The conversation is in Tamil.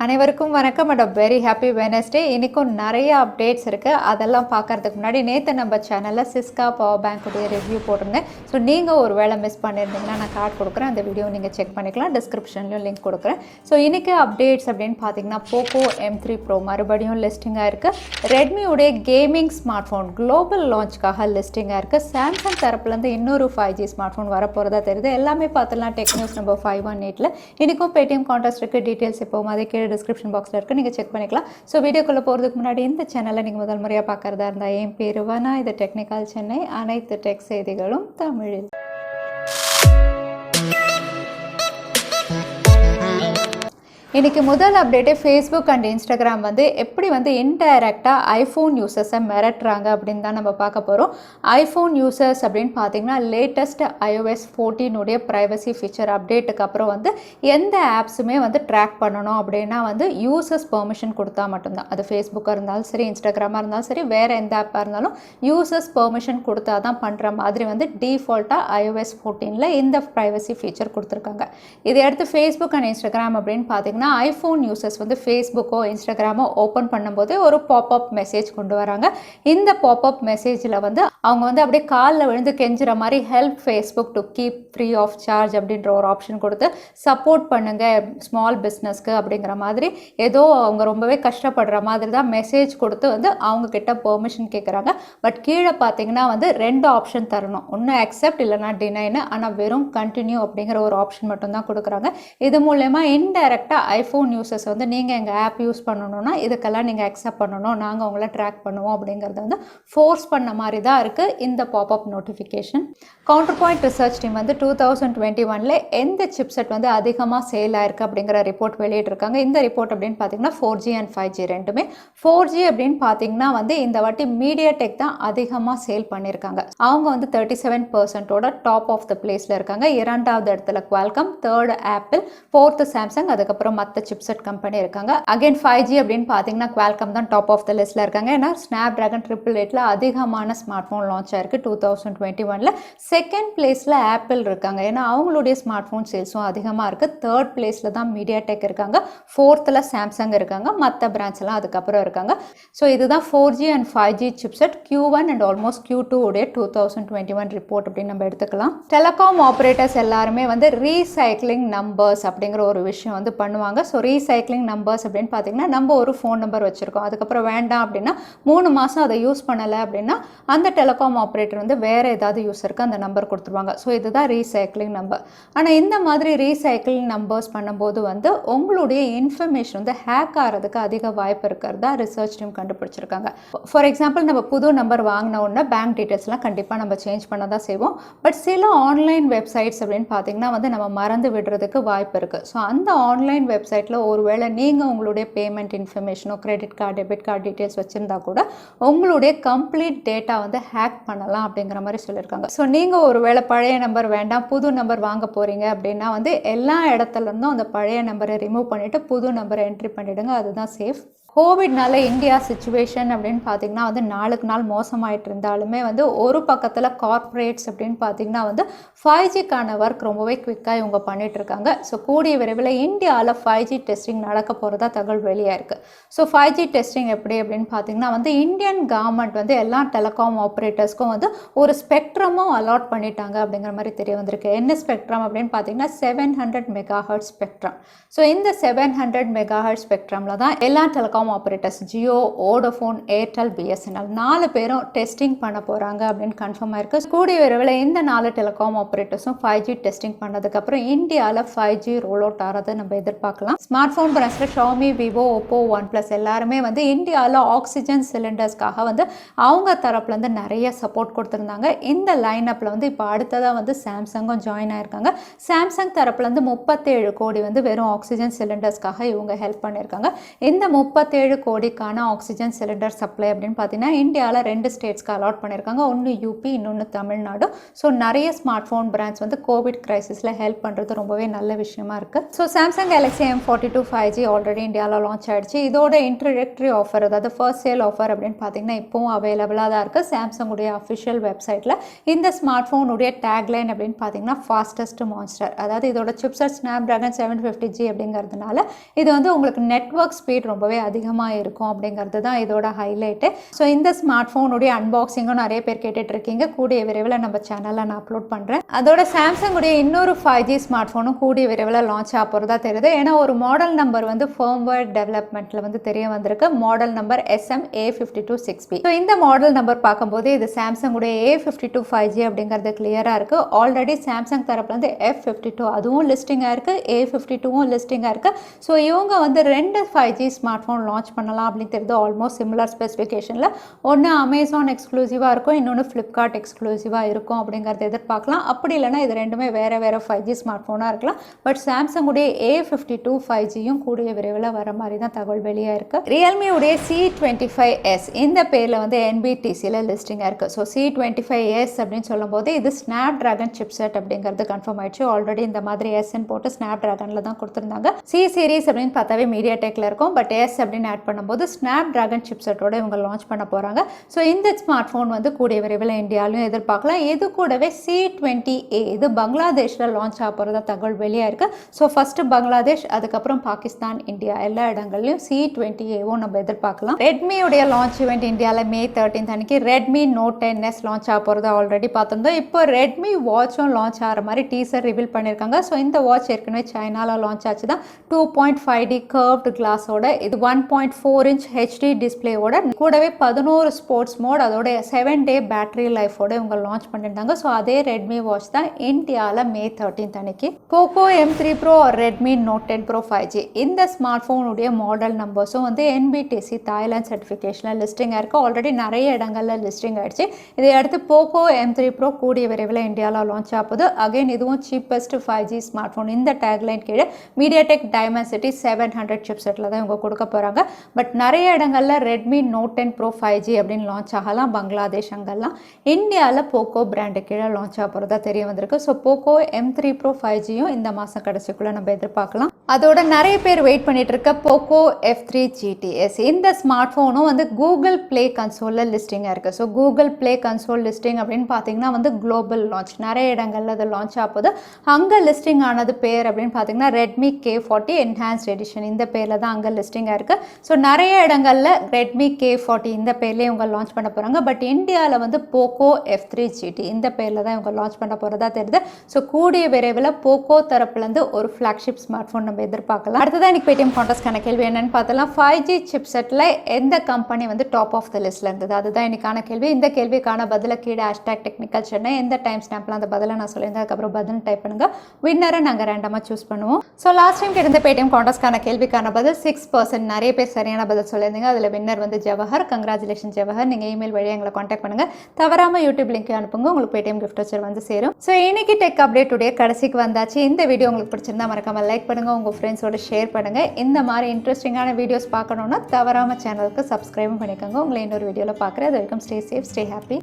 அனைவருக்கும் வணக்கம் அண்ட் வெரி ஹாப்பி வெனஸ்டே. இன்றைக்கும் நிறைய அப்டேட்ஸ் இருக்குது. அதெல்லாம் பார்க்குறதுக்கு முன்னாடி நேற்று நம்ம சேனலில் சிஸ்கா பவர் பேங்க்குடைய ரிவ்யூ போட்டிருந்தேன். ஸோ நீங்கள் ஒரு வேளை மிஸ் பண்ணியிருந்தீங்கன்னா நான் கார்டு கொடுக்குறேன், அந்த வீடியோ நீங்கள் செக் பண்ணிக்கலாம். டிஸ்கிரிப்ஷன்லையும் லிங்க் கொடுக்குறேன். ஸோ இன்றைக்கி அப்டேட்ஸ் அப்படின்னு பார்த்தீங்கன்னா போக்கோ M3 Pro மறுபடியும் லிஸ்டிங்காக இருக்குது. ரெட்மியுடைய கேமிங் ஸ்மார்ட் ஃபோன் குளோபல் லான்ச்சுக்காக லிஸ்டிங்காக இருக்குது. சாம்சங் தரப்புலேருந்து இன்னொரு 5G ஸ்மார்ட் ஃபோன் வரப்போகிறதா தெரியுது. எல்லாமே பார்த்துலாம் டெக் நியூஸ் நம்பர் 518 இன்றைக்கும் Paytm Contest இருக்குது. டீட்டெயில்ஸ் இப்போ மாதிரி கீழே டிஸ்கிரிப்ஷன் பாக்ஸில் இருக்குது, நீங்கள் செக் பண்ணிக்கலாம். ஸோ வீடியோக்குள்ளே போகிறதுக்கு முன்னாடி இந்த சேனலை நீங்கள் முதல் முறையாக பார்க்குறதா இருந்தால் என் பேர் வனா, இது டெக்னிக்கல் சென்னை, அனைத்து டெக் செய்திகளும் தமிழில். இன்றைக்கி முதல் அப்டேட்டே ஃபேஸ்புக் அண்ட் இன்ஸ்டாகிராம் எப்படி இன்டைரக்டாக ஐஃபோன் யூசர்ஸை மிரட்டுறாங்க அப்படின்னு தான் நம்ம பார்க்க போகிறோம். ஐஃபோன் யூசர்ஸ் அப்படின்னு பார்த்தீங்கன்னா லேட்டஸ்ட் iOS 14 ப்ரைவசி ஃபீச்சர் அப்டேட்டுக்கு அப்புறம் எந்த ஆப்ஸுமே ட்ராக் பண்ணணும் அப்படின்னா யூசர்ஸ் பெர்மிஷன் கொடுத்தா மட்டும்தான். அது ஃபேஸ்புக்காக இருந்தாலும் சரி, இன்ஸ்டாகிராமாக இருந்தாலும் சரி, வேறு எந்த ஆப்பாக இருந்தாலும் யூசர்ஸ் பெர்மிஷன் கொடுத்தா தான் பண்ணுற மாதிரி டிஃபால்ட்டாக iOS 14 இந்த ப்ரைவசி ஃபீச்சர் கொடுத்துருக்காங்க. இதை அடுத்து ஃபேஸ்புக் அண்ட் இன்ஸ்டாகிராம் அப்படின்னு பார்த்தீங்கன்னா ஐஃபோன் யூசர்ஸ் ஃபேஸ்புக்கோ இன்ஸ்டாகிராமோ ஓப்பன் பண்ணும்போது ஒரு பாப்அப் மெசேஜ் கொண்டு வராங்க. இந்த பாப்அப் மெசேஜில் அவங்க அப்படியே காலில் விழுந்து கெஞ்சுற மாதிரி help Facebook to keep free of charge அப்படின்ற ஒரு ஆப்ஷன் கொடுத்து சப்போர்ட் பண்ணுங்க ஸ்மால் பிஸ்னஸ்க்கு அப்படிங்கிற மாதிரி ஏதோ அவங்க ரொம்பவே கஷ்டப்படுற மாதிரி தான் மெசேஜ் கொடுத்து அவங்க கிட்ட பெர்மிஷன் கேட்குறாங்க. பட் கீழே பார்த்தீங்கன்னா ரெண்டு ஆப்ஷன் தரணும், ஒன்று அக்செப்ட் இல்லைனா டினைன்னு. ஆனால் வெறும் கண்டினியூ அப்படிங்கிற ஒரு ஆப்ஷன் மட்டும்தான் கொடுக்குறாங்க. இது மூலமா இன்டைரக்டாக ஐஃபோன் யூசர்ஸ் நீங்கள் எங்கள் ஆப் யூஸ் பண்ணணும்னா இதுக்கெல்லாம் நீங்கள் அக்செப்ட் பண்ணணும், நாங்கள் உங்களை ட்ராக் பண்ணுவோம் அப்படிங்கிறத ஃபோர்ஸ் பண்ண மாதிரி தான் இருக்குது இந்த பாப்அப் நோட்டிஃபிகேஷன். கவுண்டர்பாயிண்ட் ரிசர்ச் டீம் 2021 எந்த சிப்செட் அதிகமாக சேல் ஆயிருக்கு அப்படிங்கிற ரிப்போர்ட் வெளியிட்டிருக்காங்க. இந்த ரிப்போர்ட் அப்படின்னு பார்த்தீங்கன்னா 4G அண்ட் 5G ரெண்டுமே. 4G அப்படின்னு பார்த்தீங்கன்னா இந்த வாட்டி மீடியா டெக் தான் அதிகமாக சேல் பண்ணியிருக்காங்க. அவங்க 37% டாப் ஆஃப் த பிளேஸில் இருக்காங்க. இரண்டாவது இடத்துல Qualcomm, third apple, fourth Samsung, அதுக்கப்புறம் மற்ற சிப்செட் கம்பெனி இருக்காங்க. அகைன் 5G அப்படின்னு பார்த்தீங்கன்னா குவால்காம் தான் டாப் ஆஃப் த லிஸ்ட்டில் இருக்காங்க. ஏன்னா ஸ்னாப் டிராகன் 888 அதிகமான ஸ்மார்ட் ஃபோன் லான்ச் ஆயிருக்கு 2021. செகண்ட் பிளேஸில் ஆப்பிள் இருக்காங்க. ஏன்னா அவங்களுடைய ஸ்மார்ட் ஃபோன் சேல்ஸும் அதிகமாக இருக்குது. தேர்ட் பிளேஸில் தான் மீடியா டெக் இருக்காங்க. ஃபோர்த்தில் சாம்சங் இருக்காங்க. மற்ற பிராண்ட்ஸ் எல்லாம் அதுக்கப்புறம் இருக்காங்க. ஸோ இதுதான் 4G and 5G chipset Q1 and almost Q2 உடைய 2021 ரிப்போர்ட் அப்படின்னு நம்ம எடுத்துக்கலாம். டெலிகாம் ஆப்ரேட்டர்ஸ் எல்லாருமே ரீசைக்ளிங் நம்பர்ஸ் அப்படிங்கிற ஒரு விஷயம் பண்ணுவாங்க. ஸோ ரீசைக்ளிங் நம்பர்ஸ் அப்படின்னு பார்த்தீங்கன்னா நம்ம ஒரு ஃபோன் நம்பர் வச்சுருக்கோம், அதுக்கப்புறம் வேண்டாம் அப்படின்னா 3 மாதம் அதை யூஸ் பண்ணலை அப்படின்னா அந்த டெலிகாம் ஆப்ரேட்டர் வேறு ஏதாவது யூஸருக்கு அந்த நம்பர் கொடுத்துருவாங்க. ஸோ இதுதான் ரீசைக்ளிங் நம்பர். ஆனால் இந்த மாதிரி ரீசைக்ளிங் நம்பர்ஸ் பண்ணும்போது உங்களுடைய இன்ஃபர்மேஷன் ஹேக் ஆகிறதுக்கு அதிக வாய்ப்பு இருக்கிறதா ரிசர்ச் டீம் கண்டுபிடிச்சிருக்காங்க. ஃபார் எக்ஸாம்பிள் நம்ம புது நம்பர் வாங்கின உடனே பேங்க் டீட்டெயில்ஸ்லாம் கண்டிப்பாக நம்ம சேஞ்ச் பண்ண தான் செய்வோம். பட் சில ஆன்லைன் வெப்சைட்ஸ் அப்படின்னு பார்த்தீங்கன்னா நம்ம மறந்து விடுறதுக்கு வாய்ப்பு இருக்குது. ஸோ அந்த ஆன்லைன் வெப்சைட்டில் ஒருவேளை நீங்கள் உங்களுடைய பேமெண்ட் இன்ஃபர்மேஷனோ credit card debit card details வச்சுருந்தா கூட உங்களுடைய கம்ப்ளீட் டேட்டா ஹேக் பண்ணலாம் அப்படிங்கிற மாதிரி சொல்லியிருக்காங்க. ஸோ நீங்கள் ஒருவேளை பழைய நம்பர் வேண்டாம் புது நம்பர் வாங்க போகிறீங்க அப்படின்னா எல்லா இடத்துலேருந்தும் அந்த பழைய நம்பரை ரிமூவ் பண்ணிவிட்டு புது நம்பரை என்ட்ரி பண்ணிவிடுங்க, அதுதான் சேஃப். கோவிட்னால இந்தியா சிச்சுவேஷன் அப்படின்னு பார்த்தீங்கன்னா நாளுக்கு நாள் மோசமாயிட்டு இருந்தாலுமே ஒரு பக்கத்தில் கார்ப்பரேட்ஸ் அப்படின்னு பார்த்தீங்கன்னா 5Gக்கான ஒர்க் ரொம்பவே குவிக்காக இவங்க பண்ணிகிட்ருக்காங்க. ஸோ கூடிய விரைவில் இந்தியாவில் 5G டெஸ்டிங் நடக்க போகிறதா தகவல் வெளியாக இருக்குது. ஸோ 5G டெஸ்டிங் எப்படி அப்படின்னு பார்த்தீங்கன்னா இந்தியன் கவர்மெண்ட் எல்லா டெலிகாம் ஆப்ரேட்டர்ஸ்க்கும் ஒரு ஸ்பெக்ட்ரமும் அலாட் பண்ணிட்டாங்க அப்படிங்கிற மாதிரி தெரிய வந்திருக்கு. என்ன ஸ்பெக்ட்ரம் அப்படின்னு பார்த்தீங்கன்னா 700 MHz ஸ்பெக்ட்ரம். ஸோ இந்த 700 MHz ஸ்பெக்ட்ரமில் தான் எல்லா telecom operators Jio, Vodafone, Airtel, BSNL 4 பேரும் டெஸ்டிங் பண்ண போகிறாங்க அப்படின்னு கன்ஃபார்ம் ஆயிருக்கு. கூடிய விரைவில் இந்த 4 டெலிகாம் ஆப்ரேட்டர்ஸும் 5G டெஸ்டிங் பண்ணதுக்கப்புறம் இந்தியாவில் 5G ரோல் அவுட் ஆகிறத நம்ம எதிர்பார்க்கலாம். ஸ்மார்ட் ஃபோன் பிராண்ட்ஸில் ஷாமி, விவோ, ஓப்போ, OnePlus எல்லாருமே இந்தியாவில் ஆக்சிஜன் சிலிண்டர்ஸ்க்காக அவங்க தரப்புலேருந்து நிறைய சப்போர்ட் கொடுத்துருந்தாங்க. இந்த லைனப்பில் இப்போ அடுத்ததாக சாம்சங்கும் ஜாயின் ஆயிருக்காங்க. சாம்சங் தரப்புலேருந்து 37 கோடி வெறும் ஆக்சிஜன் சிலிண்டர்ஸ்க்காக இவங்க ஹெல்ப் பண்ணியிருக்காங்க. இந்த 37 37 கோடிக்கான ஆக்சிஜன் சிலிண்டர் சப்ளை அப்படின்னு பார்த்தீங்கன்னா இந்தியாவில் 2 ஸ்டேட்ஸ்க்கு அலாட் பண்ணியிருக்காங்க. ஒன்று யூபி, இன்னொன்று தமிழ்நாடு. ஸோ நிறைய ஸ்மார்ட் ஃபோன் பிராண்ட்ஸ் வந்து கோவிட் கிரைசிஸில் ஹெல்ப் பண்ணுறது ரொம்பவே நல்ல விஷயமா இருக்குது. So Samsung Galaxy M42 5G already இந்தியாவில் லான்ச் ஆகிடுச்சு. இதோட இன்ட்ரடக்டரி ஆஃபர், அதாவது ஃபர்ஸ்ட் சேல் ஆஃபர் அப்படின்னு பார்த்தீங்கன்னா இப்போவும் அவைலபிளாக தான் இருக்குது. சாம்சங்குடைய அஃபிஷியல் வெப்சைட்டில் இந்த ஸ்மார்ட் ஃபோனுடைய டேக்லைன் அப்படின்னு பார்த்தீங்கன்னா ஃபாஸ்டஸ்ட் மான்ஸ்டர். அதாவது இதோட சிப்செட் ஸ்னாப்டிராகன் 750G அப்படிங்கிறதுனால இது வந்து உங்களுக்கு நெட்வொர்க் ஸ்பீட் ரொம்பவே அதிகமாக இருக்கும் அப்படிங்கிறது தான் இதோட ஹைலைட்டு. ஸோ இந்த ஸ்மார்ட் ஃபோனுடைய அன்பாக்சிங்கும் நிறைய பேர் கேட்டுட்டு இருக்கீங்க. கூடிய விரைவில் நம்ம சேனலில் நான் அப்லோட் பண்ணுறேன். அதோட சாம்சங்குடைய இன்னொரு 5G ஸ்மார்ட் ஃபோனும் கூடிய விரைவில் லான்ச் ஆக போகிறதா தெரியுது. ஏன்னா ஒரு மாடல் நம்பர் வந்து ஃபர்ம்வேர் டெவலப்மெண்ட்டில் வந்து தெரிய வந்திருக்கு. Model number SM-A52-6B. ஸோ இந்த மாடல் நம்பர் பார்க்கும்போது இது சாம்சங்குடைய A52 5G அப்படிங்கிறது கிளியராக இருக்குது. ஆல்ரெடி சாம்சங் தரப்புல வந்து F52 அதுவும் லிஸ்டிங்காக இருக்குது, A52வும் லிஸ்டிங்காக இருக்குது. ஸோ இவங்க வந்து 2 5G ஸ்மார்ட் ஃபோன் லான்ச் பண்ணலாம் அப்படின்னு தெரியுது. ஆல்மோஸ்ட் சிமிலர் ஸ்பெசிஃபிகேஷனில் ஒன்று அமேசான் எக்ஸ்க்ளூசிவாக இருக்கும், இன்னொன்று ஃப்ளிப்கார்ட் எக்ஸ்க்ளூசிவாக இருக்கும் அப்படிங்கிறத எதிர்பார்க்கலாம். அப்படி இல்லைனா இது ரெண்டுமே வேறு 5G ஸ்மார்ட் ஃபோனாக இருக்கலாம். பட் சாம்சங்குடைய A52 5Gயும் கூடிய விரைவில் வர மாதிரி தான் தகவல் வெளியாக இருக்குது. ரியல்மியுடைய C25S இந்த பேரில் வந்து NBTCயில் லிஸ்டிங்காக இருக்குது. ஸோ C25S அப்படின்னு சொல்லும்போது இது ஸ்னாப்டிராகன் சிப்செட் அப்படிங்கிறது கன்ஃபார்ம் ஆயிடுச்சு. ஆல்ரெடி இந்த மாதிரி எஸ்ன்னு போட்டு ஸ்னாப்டிராகனில் தான் கொடுத்துருந்தாங்க. C சீரிஸ் அப்படின்னு பார்த்தாவே மீடியா டெக்கில் இருக்கும். பட் எஸ் அப்படின்னு ஆட் பண்ணும்போது ஸ்னாப்டிராகன் சிப்செட்டோட இவங்க லான்ச் பண்ண போகிறாங்க. ஸோ இந்த ஸ்மார்ட் ஃபோன் வந்து கூடிய விரைவில் இந்தியாவிலும் எதிர்பார்க்கலாம். இது கூடவே C20A இது பங்களாதேஷில் லான்ச் ஆக போகிறதா தகவல் வெளியாக இருக்குது. ஸோ ஃபஸ்ட்டு பங்களாதேஷ், அதுக்கப்புறம் பாகிஸ்தான், இந்தியா எல்லா இடங்கள்லையும் C20Aவும் நம்ம எதிர்பார்க்கலாம். ரெட்மியுடைய லான்ச் ஈவெண்ட் இந்தியாவில் May 13 அன்னைக்கு Redmi Note 10S லான்ச் ஆக போகிறத ஆல்ரெடி பார்த்துருந்தோம். இப்போ Redmi வாட்சும் லான்ச் ஆகிற மாதிரி டீசர் ரிவீல் பண்ணியிருக்காங்க. ஸோ இந்த வாட்ச் ஏற்கனவே சைனாவில் லான்ச் ஆச்சு தான். 2.5D கர்வ்டு கிளாஸோட இது 1.4 inch HD டிஸ்பிளேயோட கூடவே 11 ஸ்போர்ட்ஸ் மோட் அதோட 7 day பேட்டரி லைஃபோட இவங்க லான்ச் பண்ணியிருந்தாங்க. ஸோ அதே ரெட்மி வாட்ச் தான் இந்தியாவில் May 13 அன்னைக்கு. Poco M3 Pro or Redmi Note 10 Pro 5G இந்த ஸ்மார்ட் ஃபோனுடைய மாடல் நம்பர்ஸும் வந்து NBTC தாய்லாந்து சர்டிஃபிகேஷனில் லிஸ்டிங் ஆயிருக்கு. ஆல்ரெடி நிறைய இடங்களில் லிஸ்டிங் ஆயிடுச்சு. இதை அடுத்து Poco M3 Pro கூடிய விரைவில் இந்தியாவில் லான்ச் ஆகுது. அகைன் இதுவும் சீப்பஸ்ட் 5G ஸ்மார்ட் ஃபோன். இந்த டேக்லைன் கீழே மீடியாடெக் டைமென்சிட்டி 700 சிப்செட்டில் தான் இவங்க கொடுக்க போகிறாங்க. பட் நிறைய இடங்களில் Redmi Note 10 Pro 5G அப்படின்னு லான்ச் ஆகலாம். பங்களாதேஷ் அங்கெல்லாம். இந்தியாவில் போக்கோ பிராண்டு கீழே லான்ச் ஆக போகிறதா தெரிய வந்திருக்கு. ஸோ Poco M3 Pro 5Gயும் இந்த மாதம் கடைசிக்குள்ளே நம்ம எதிர்பார்க்கலாம். அதோட நிறைய பேர் வெயிட் பண்ணிட்டு இருக்க Poco F3 GTS இந்த ஸ்மார்ட் ஃபோனும் வந்து கூகுள் பிளே கன்சோலில் லிஸ்டிங்காக இருக்குது. So Google play console listing அப்படின்னு பார்த்தீங்கன்னா வந்து குளோபல் லான்ச் நிறைய இடங்களில் அது லான்ச் ஆகுது. அங்கே லிஸ்டிங் ஆனது பேர் அப்படின்னு பார்த்தீங்கன்னா Redmi K40 என்ஹான்ஸ்ட் எடிஷன் இந்த பேரில் தான் அங்கே லிஸ்டிங்காக இருக்குது. ஸோ நிறைய இடங்களில் Redmi K40 இந்த பேர்லேயே இவங்க லான்ச் பண்ண போகிறாங்க. பட் இந்தியாவில் வந்து Poco F3 GT இந்த பேரில் தான் இவங்க லான்ச் பண்ண போகிறதா தெரியுது. ஸோ கூடிய விரைவில் போக்கோ தரப்புலேருந்து ஒரு ஃப்ளாக்ஷிப் ஸ்மார்ட் ஃபோன் நம்ம எதிர்பார்க்கலாம். அடுத்ததான் இன்னைக்கு Paytm Contestக்கான கேள்வி என்னன்னு பார்த்தலாம். 5G சிப்செட்டில் எந்த கம்பெனி வந்து டாப் ஆஃப் த லிஸ்ட்டில் இருந்தது? அதுதான் இன்னைக்கான கேள்வி. இந்த கேள்விக்கான பதில கீழே #technicalchennai எந்த டைம் ஸ்னாப்லாம் அந்த பதிலை நான் சொல்லியிருந்தேன். அதுக்கப்புறம் பதில் டைப் பண்ணுங்க. வின்னரை நாங்கள் ரேண்டமாக சூஸ் பண்ணுவோம். ஸோ லாஸ்ட் டைம் கிட்ட Paytm Contestக்கான கேள்விக்கான பதில் 6% நிறைய பேர் சரியான பதில் சொல்லியிருந்தீங்க. அதில் வின்னர் வந்து ஜவஹர். கங்க்ராச்சுலேஷன் ஜவஹர். நீங்கள் இமெயில் வழியாக எங்களை காண்டாக்ட் பண்ணுங்கள். தவறாமல் யூடியூப் லிங்க் அனுப்புங்க. உங்களுக்கு Paytm கிஃப்ட் வச்சர் வந்து சேரும். ஸோ இன்னைக்கு டெக் அப்டேட் உடைய கடைசிக்கு வந்தாச்சு. இந்த வீடியோ உங்களுக்கு பிடிச்சிருந்தா மறக்காம லைக் பண்ணுங்கள், உங்கள் ஃப்ரெண்ட்ஸோட ஷேர் பண்ணுங்கள். இந்த மாதிரி இன்ட்ரெஸ்டிங்கான வீடியோஸ் பார்க்கணுன்னா தவறாமல் சேனலுக்கு சப்ஸ்கிரைபும் பண்ணிக்கோங்க. உங்களை இன்னொரு வீடியோவில் பார்க்குறேன். அது வரைக்கும் ஸ்டே சேஃப், ஸ்டே ஹாப்பி.